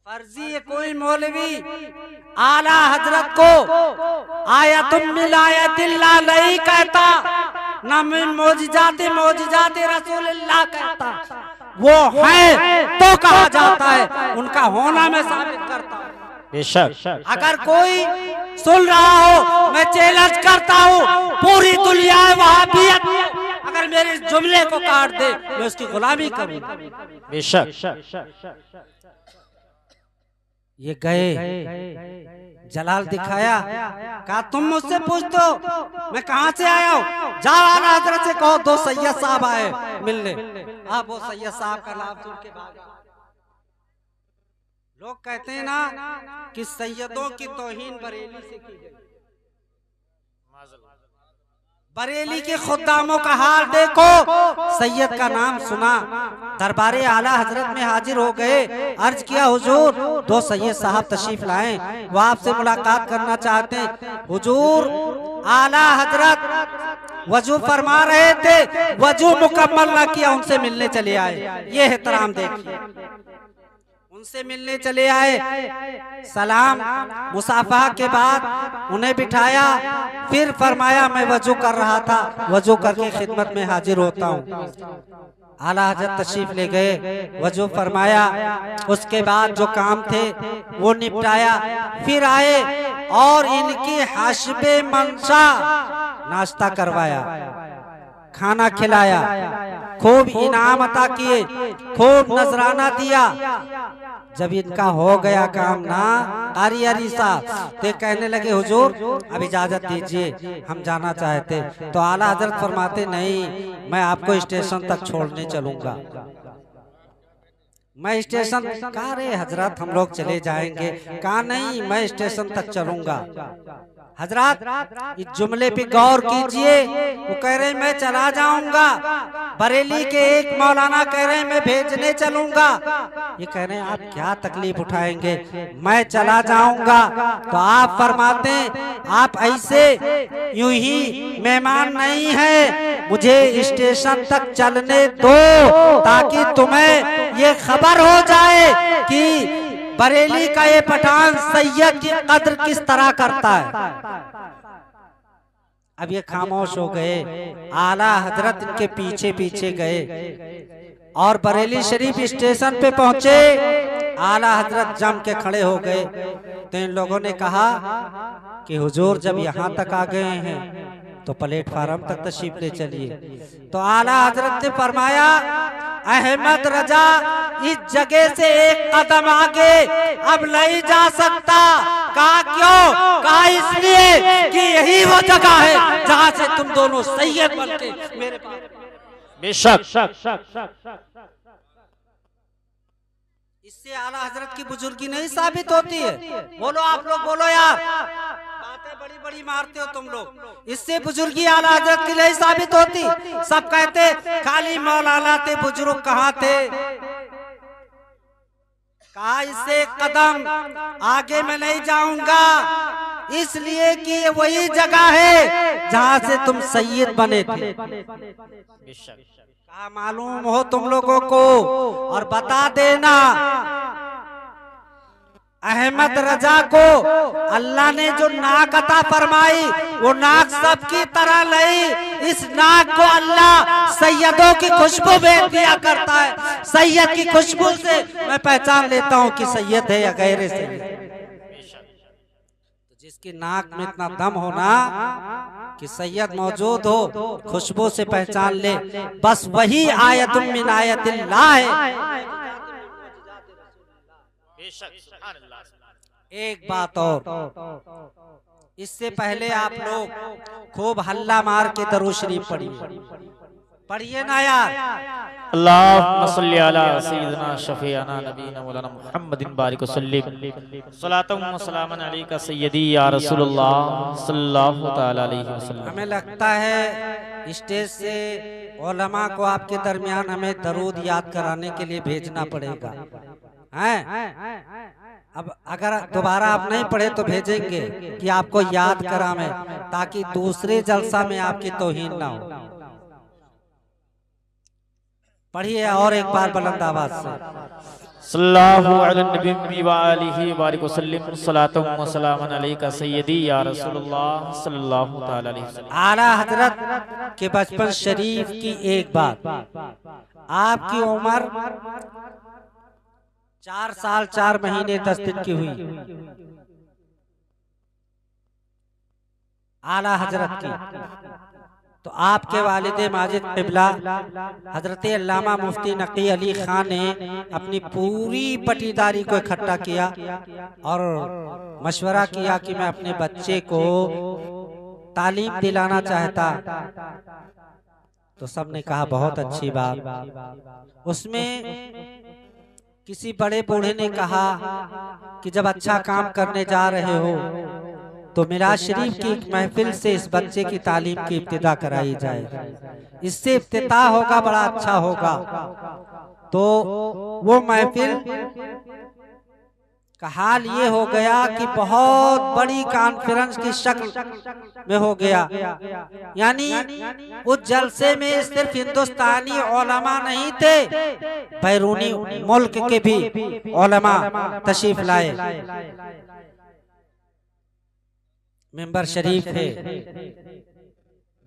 फर्जी है कोई मौलवी आला हजरत को आयतुम मिन आयतिल्लाह नहीं कहता, न मिन मोजिजाते रसूलुल्लाह कहता। वो है तो कहा जाता है, उनका होना मैं साबित करता हूँ। बेशक अगर कोई सुन रहा हो, मैं चैलेंज करता हूँ पूरी दुनिया वहाबियत अगर मेरे इस जुमले को काट दे, मैं उसकी गुलामी करूँगा। बेशक ये गए जलाल दिखाया, कहा तुम मुझसे पूछते हो मैं कहाँ से आया हूँ, जा आला हजरत से कहो दो सैयद साहब आए मिलने। आप वो सैयद साहब का नाम सुन के भागे। लोग कहते हैं ना कि सैयदों की तौहीन बरेली से की गई। बरेली के खुद्दामों का हाल देखो, सैयद का नाम सुना, दरबारे आला हजरत में हाजिर हो गए, अर्ज किया हुजूर दो सैयद साहब तशरीफ लाएं, वो आपसे मुलाकात करना चाहते हैं। हुजूर आला हजरत वजू फरमा रहे थे, वजू मुकम्मल ना किया, उनसे मिलने चले आए। ये एहतराम देखिए, उनसे मिलने चले आए, सलाम मुसाफा के बाद उन्हें बिठाया, फिर फरमाया मैं वजू कर रहा था, वजू करके खिदमत में हाजिर होता हूँ। आला हजरत तशरीफ ले गए, वजू फरमाया, उसके बाद जो काम थे वो निपटाया, फिर आए और इनकी हस्बे मंशा नाश्ता करवाया, खाना खिलाया, खूब इनाम अता किए, खूब नजराना दिया। जब इनका हो गया काम ना कारी साहब, तो कहने लगे हुजूर अब इजाजत दीजिए, हम जाना चाहते। तो आला हजरत फरमाते नहीं, मैं आपको स्टेशन तक छोड़ने चलूंगा। मैं स्टेशन, कहा रे हजरत हम लोग चले जाएंगे, कहा नहीं मैं स्टेशन तक चलूंगा। हजरत इस जुमले पे गौर कीजिए, वो कह रहे मैं चला जाऊंगा, बरेली के एक मौलाना कह रहे मैं भेजने चलूंगा, ये कह रहे हैं आप क्या तकलीफ उठाएंगे, मैं चला जाऊंगा। तो आप फरमाते आप ऐसे यूं ही मेहमान नहीं है, मुझे स्टेशन तक चलने दो ताकि तुम्हें ये खबर हो जाए कि बरेली का ये पठान सैयद की कद्र किस तरह करता है। अब ये खामोश हो गए, आला हजरत इनके पीछे पीछे गए और बरेली शरीफ स्टेशन पे पहुंचे। आला हजरत जम के खड़े हो गए, तो इन लोगों ने कहा कि हुजूर जब यहाँ तक आ गए हैं तो प्लेटफार्म तक तशरीफ ले चलिए। तो आला हजरत ने फरमाया अहमद रजा इस जगह से एक कदम आगे अब नहीं जा सकता। कहा क्यों? कहा इसलिए कि यही वो जगह है जहाँ से तुम दोनों सैयद बनके मेरे पास। बेशक इससे आला हजरत की बुजुर्गी नहीं साबित होती है। बोलो आप लोग, बोलो यार, बातें बड़ी बड़ी मारते हो तुम लोग। इससे बुजुर्गी आला हजरत की नहीं साबित होती। सब कहते खाली मौलाना थे, बुजुर्ग कहाँ थे? कहा इससे एक कदम आगे मैं नहीं जाऊंगा, इसलिए कि ये वही जगह है जहाँ से तुम सैयद बने थे। कहा मालूम हो तुम लोगों को और बता देना, अहमद रजा को अल्लाह ने जो नाक अता फरमाई वो नाक सबकी तरह नहीं, इस नाक को अल्लाह सैयदों की खुशबू भेज दिया करता है। सैयद की खुशबू से मैं पहचान लेता हूँ कि सैयद है या गैर सैयद। जिसकी नाक में इतना दम होना कि सैयद मौजूद हो, खुशबू से पहचान ले, बस वही आयतुम मिन आयतिल्लाह है। एक बात और, इससे पहले आप लोग खूब हल्ला मार के दरूद शरीफ पढ़िए ना यार। अल्लाहुम्मा सल्ली अला सय्यिदिना शफीअना नबीना मौलाना मुहम्मदिन बारिक वसल्लिम सलातम व सलामन अलैका सय्यदी या रसूलुल्लाह सल्लल्लाहु तआला अलैहि वसल्लम। हमें लगता है स्टेज से उलमा को आपके दरमियान हमें दरूद याद कराने के लिए भेजना पड़ेगा, हैं? अब अगर दोबारा आप नहीं पढ़े तो भेजेंगे कि आपको याद करावें, ताकि दूसरे जलसा में आपकी तौहीन ना हो। पढ़िए और एक बार बुलंद आवाज से। सल्लल्लाहु अलैहि व आलिहि व सल्लम सलातु व सलामन अलैका सय्यदी या रसूलुल्लाह सल्लल्लाहु तआला अलैहि वसल्लम। आला हजरत के बचपन शरीफ की एक बात, आपकी उम्र 4 साल 4 महीने 10 दिन की हुई। आला हजरत की तो आपके वालिद माजिद क़िबला हजरत अल्लामा मुफ्ती नकी अली खान ने अपनी पूरी पटीदारी को इकट्ठा किया और मशवरा किया कि मैं अपने बच्चे को तालीम दिलाना चाहता। तो सबने कहा बहुत अच्छी बात। उसमें किसी बड़े बूढ़े ने कहा कि जब अच्छा काम करने जा रहे हो तो मिलाद शरीफ की एक महफिल से इस बच्चे की तालीम की इब्तिदा कराई जाए, इससे इफ्तिताह होगा, बड़ा अच्छा होगा। तो वो महफिल का हाल ये हो गया कि बहुत बड़ी कॉन्फ्रेंस की शक्ल में हो गया। यानी उस जलसे में सिर्फ हिंदुस्तानी उलमा नहीं थे, बैरूनी मुल्क के भी उलमा तशरीफ लाए। मेंबर शरीफ है,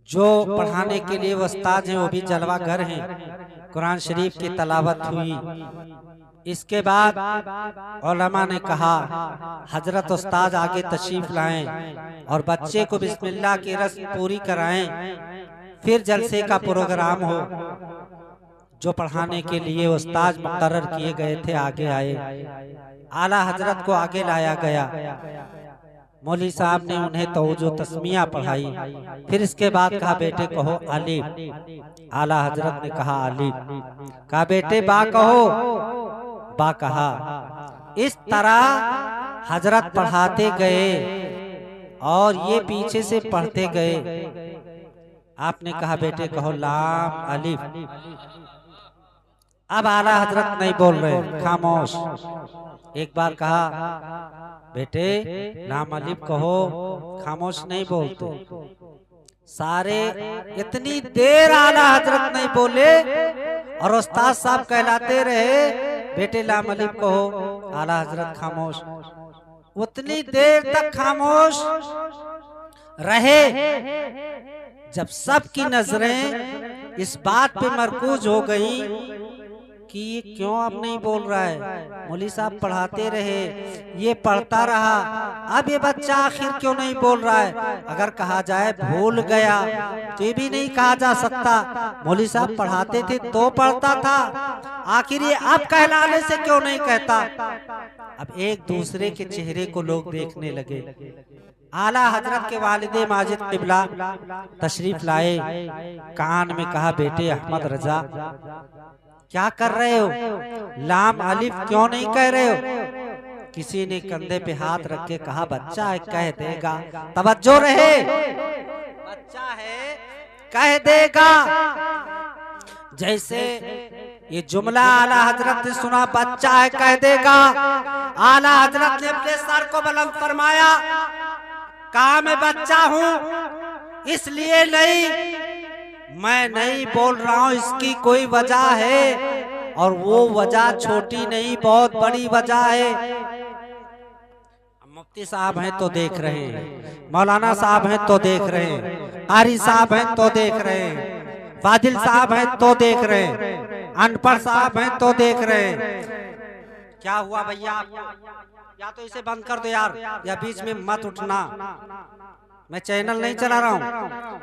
जो पढ़ाने के लिए उस्ताद हैं वो भी जलवागर हैं। कुरान शरीफ की तलावत हुई। इसके बाद उलमा ने कहा हजरत उस्ताद आगे तशरीफ लाएं और बच्चे को बिस्मिल्लाह की रस्म पूरी कराएं, फिर जलसे का प्रोग्राम हो। जो पढ़ाने के लिए उस्ताद मुकर्रर किए गए थे आगे आए, आला हजरत को आगे लाया गया। मौली साहब ने उन्हें तवज्जो तस्मिया पढ़ाई। फिर इसके बाद कहा बेटे कहो अलिफ। आला हजरत ने कहा अलिफ। कहा बेटे बा कहो, बा कहा। इस तरह हजरत पढ़ाते गए और ये पीछे से पढ़ते गए। आपने कहा बेटे कहो लाम अलिफ। अब आला हजरत नहीं बोल रहे, खामोश। एक बार कहा बेटे लाम अलिफ कहो, खामोश नहीं बोलते। सारे इतनी देर आला हजरत नहीं बोले और उस्ताद साहब कहलाते रहे बेटे लाम अलिफ कहो, आला हजरत खामोश। उतनी देर तक खामोश रहे जब सबकी नजरें इस बात पे मरकूज हो गई कि ये क्यों अब नहीं बोल रहा है। मौली साहब पढ़ाते रहे, ये पढ़ता रहा, अब ये बच्चा आखिर क्यों नहीं बोल रहा है। अगर कहा जाए भूल गया तो ये भी नहीं कहा जा सकता। मौली साहब पढ़ाते थे तो पढ़ता था, आखिर ये अब कहलाने से क्यों नहीं कहता। अब एक दूसरे के चेहरे को लोग देखने लगे। आला हजरत के वालिदे माजिद क़िबला तशरीफ लाए, कान में कहा बेटे अहमद रजा क्या कर रहे हो, लाम अलिफ क्यों नहीं कह रहे हो। किसी ने कंधे पे हाथ रख के कहा बच्चा है कह देगा, तवज्जो रहे, बच्चा है कह देगा। जैसे ये जुमला आला हजरत ने सुना बच्चा है कह देगा, आला हजरत ने अपने सर को बुलंद फरमाया, कहा मैं बच्चा हूँ इसलिए नहीं, मैं नहीं बोल रहा हूं, इसकी कोई वजह है और वो वजह छोटी नहीं बहुत बड़ी वजह है। मुफ्ती साहब हैं तो देख रहे हैं, मौलाना साहब हैं तो देख रहे हैं, कारी साहब हैं तो देख रहे हैं, फाजिल साहब हैं तो देख रहे हैं, अनपढ़ साहब हैं तो देख रहे हैं। क्या हुआ भैया, या तो इसे बंद कर दो यार, या बीच में मत उठना। मैं चैनल नहीं चला रहा हूँ,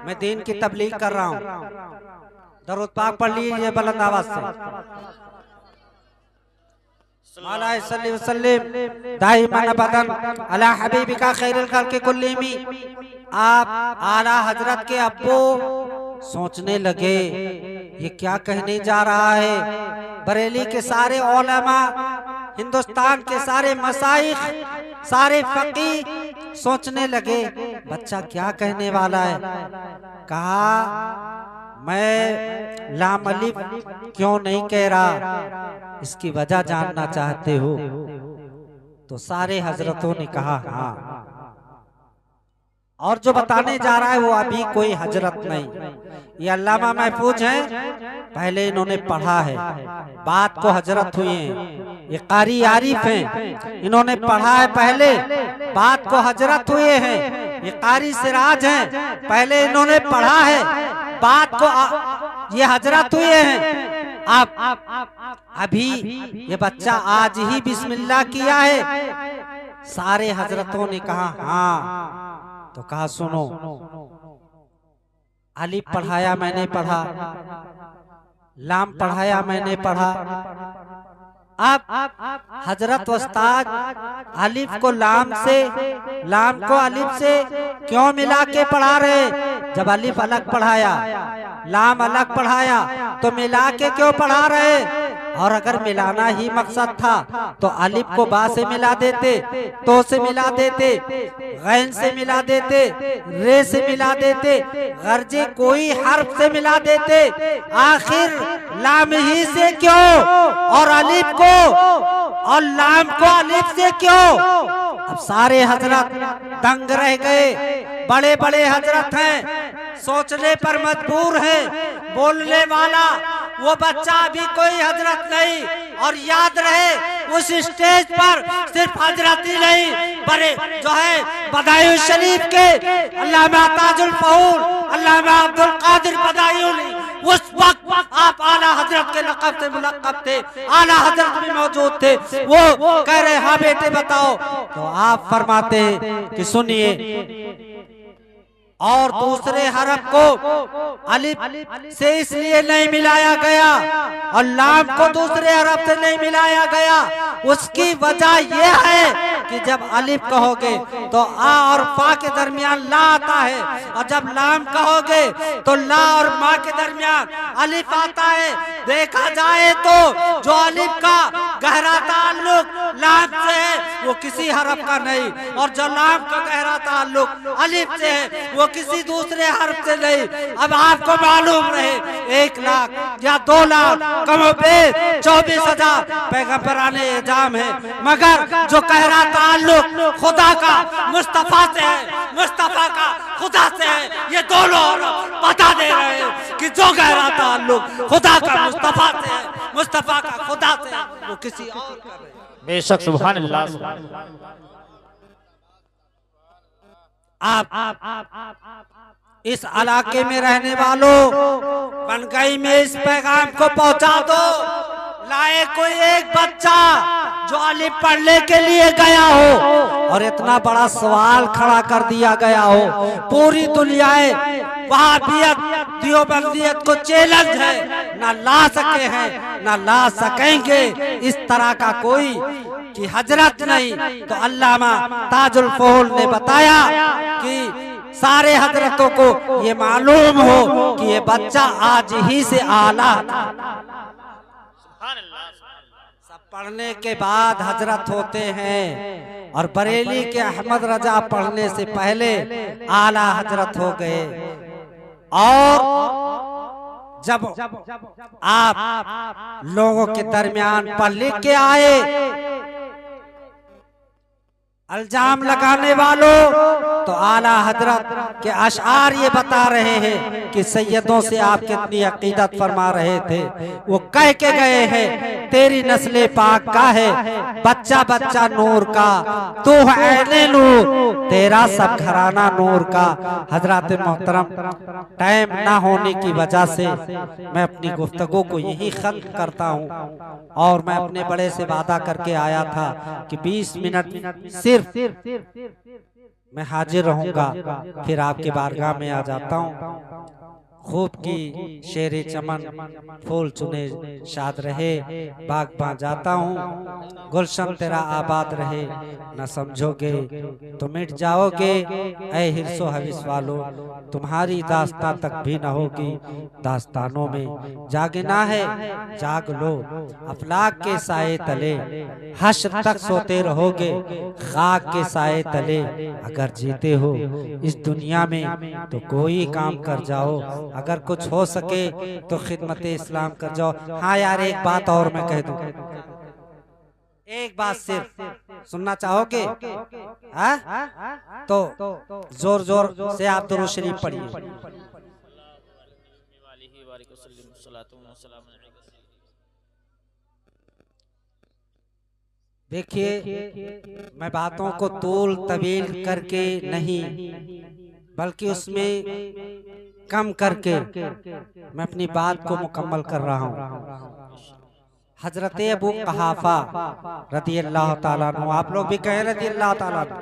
मैं दीन की तबलीग कर रहा हूँ। दरूद पाक पढ़ लीजिए बुलंद आवाज से। मौला सल्ली व सल्लिम दाइमन अबदन अला हबीबिका खैरुल खल्क़ि कुल्लिहिम। आप आला हजरत के अब्बू सोचने लगे ये क्या कहने जा रहा है। बरेली के सारे उलमा, हिंदुस्तान के सारे मसाइख, सारे फकीह सोचने लगे बच्चा क्या कहने वाला है। कहा मैं लाम अलिफ क्यों नहीं कह रहा, इसकी वजह जानना चाहते हो। तो सारे हजरतों ने कहा हाँ, और जो बताने जा रहा है वो अभी कोई हजरत नहीं, ये अल्लामा महफूज हैं, पहले इन्होंने पढ़ा है, बात को हजरत हुए हैं। ये कारी आरिफ हैं, इन्होंने पढ़ा है पहले, बात को हजरत हुए हैं। ये कारी सिराज हैं, पहले इन्होंने पढ़ा है, बात को ये हजरत हुए हैं। आप अभी ये बच्चा आज ही बिस्मिल्लाह किया है। सारे हजरतों ने कहा हाँ, तो कहा सुनो, अलिफ पढ़ाया मैंने पढ़ा, लाम पढ़ाया मैंने पढ़ा। अब हजरत उस्ताद अलिफ को लाम से, लाम को अलिफ से क्यों मिला के पढ़ा रहे? जब अलिफ अलग पढ़ाया, लाम अलग पढ़ाया, तो मिला के क्यों पढ़ा रहे? और अगर मिलाना ही मकसद था तो अलिफ को बा से मिला देते, तो से मिला देते, गैन से मिला देते, रे से मिला देते, गर्जे कोई हर्फ से मिला देते। आखिर लाम ही से क्यों और अलिफ को और लाम को अलिफ से क्यों? अब सारे हजरत दंग रह गए। बड़े बड़े हजरत हैं, सोचने पर मजबूर है। बोलने वाला वो बच्चा अभी कोई हजरत नहीं। और याद रहे, उस स्टेज पर सिर्फ हजरत ही नहीं, बड़े जो है बदायूं शरीफ के अल्लामा ताजुल फहूल, अल्लामा अब्दुल कादिर बदायूं, उस वक्त आप आला हजरत के लक़ब से मुलक़्क़ब थे, आला हजरत भी मौजूद थे। वो कह रहे हाँ बेटे बताओ, तो आप फरमाते हैं कि सुनिए, और दूसरे हरफ को अलिफ से इसलिए नहीं मिलाया गया और लाम को दूसरे हरफ से नहीं मिलाया गया। उसकी वजह यह है कि जब अलिफ कहोगे तो आ और फा के दरमियान ला आता है, और जब लाम कहोगे तो ला और मा के दरमियान अलिफ आता है। देखा जाए तो जो अलिफ का गहरा ताल्लुक लाम से है वो किसी हरफ का नहीं, और जो लाम का गहरा ताल्लुक अलिफ से है वो किसी दूसरे हर्फ से नहीं। अब आपको मालूम रहे, 1 लाख या 2 लाख कमोबेश 24,000 पैगंबराने एजाम है, मगर जो गहरा ताल्लुक खुदा का मुस्तफा से है, मुस्तफा का खुदा से है, ये दोनों बता दे रहे हैं कि जो गहरा ताल्लुक खुदा का मुस्तफा से है, मुस्तफा का खुदा से है, वो किसी और का नहीं। बेशक सुभान अल्लाह। आप इस इलाके में रहने वालों, बनगई में इस पैगाम को पहुंचा दो। लाए कोई एक बच्चा जो अलिफ पढ़ने के लिए गया हो और इतना बड़ा सवाल खड़ा कर दिया गया हो, पूरी दुनिया वहाबियत देवबंदियत को चैलेंज है, ना ला सके हैं ना ला सकेंगे इस तरह का कोई कि हजरत नहीं। तो अल्लामा ताजुल फहूल ने बताया कि सारे हजरतों को ये मालूम हो कि ये बच्चा आज ही से आला सब पढ़ने के बाद हजरत होते हैं, और बरेली के अहमद रजा पढ़ने से पहले आला हजरत हो गए। और जब आप लोगों के दरमियान पढ़ लिख के आए, अल्जाम लगाने वालों, तो आला हजरत के अशआर ये बता रहे हैं कि सैयदों से आप कितनी अकीदत फरमा रहे थे। वो कह के गए हैं तेरी नस्ले पाक का है, बच्चा बच्चा नूर का, तू है ऐने नूर, तेरा सब घराना नूर का। हजरत मोहतरम, टाइम ना होने की वजह से मैं अपनी गुफ्तगू को यही खत्म करता हूँ, और मैं अपने बड़े से वादा करके आया था कि 20 मिनट सिर्फ मैं हाजिर रहूंगा, फिर आपके बारगाह में आ जाता हूँ। खूब की शेरे चमन फूल चुने शाद रहे, बागबां जाता हूँ, गुलशन तेरा आबाद रहे, न समझोगे तो मिट जाओगे ऐ हिर्सो हविस वालों, तुम्हारी दास्तां तक भी न होगी, दास्तानों में जागना है जाग लो, अफलाक के साए तले हश्र तक सोते रहोगे, खाक के साए तले अगर जीते हो इस दुनिया में तो कोई काम कर जाओ, अगर कुछ हो सके तो खिदमत इस्लाम कर जाओ। हाँ यार, एक बात और मैं कह दूं, एक बात सिर्फ सुनना चाहोगे? तो जोर जोर से आप दुरूद शरीफ पढ़िए। देखिए, मैं बातों को तूल तवील करके नहीं, बल्कि उसमें कम करके मैं अपनी बात को मुकम्मल कर रहा हूँ। हजरत अबू कहाफा रदी अल्लाह ताला अन्हु, आप लोग भी कहें रदी अल्लाह ताला अन्हु,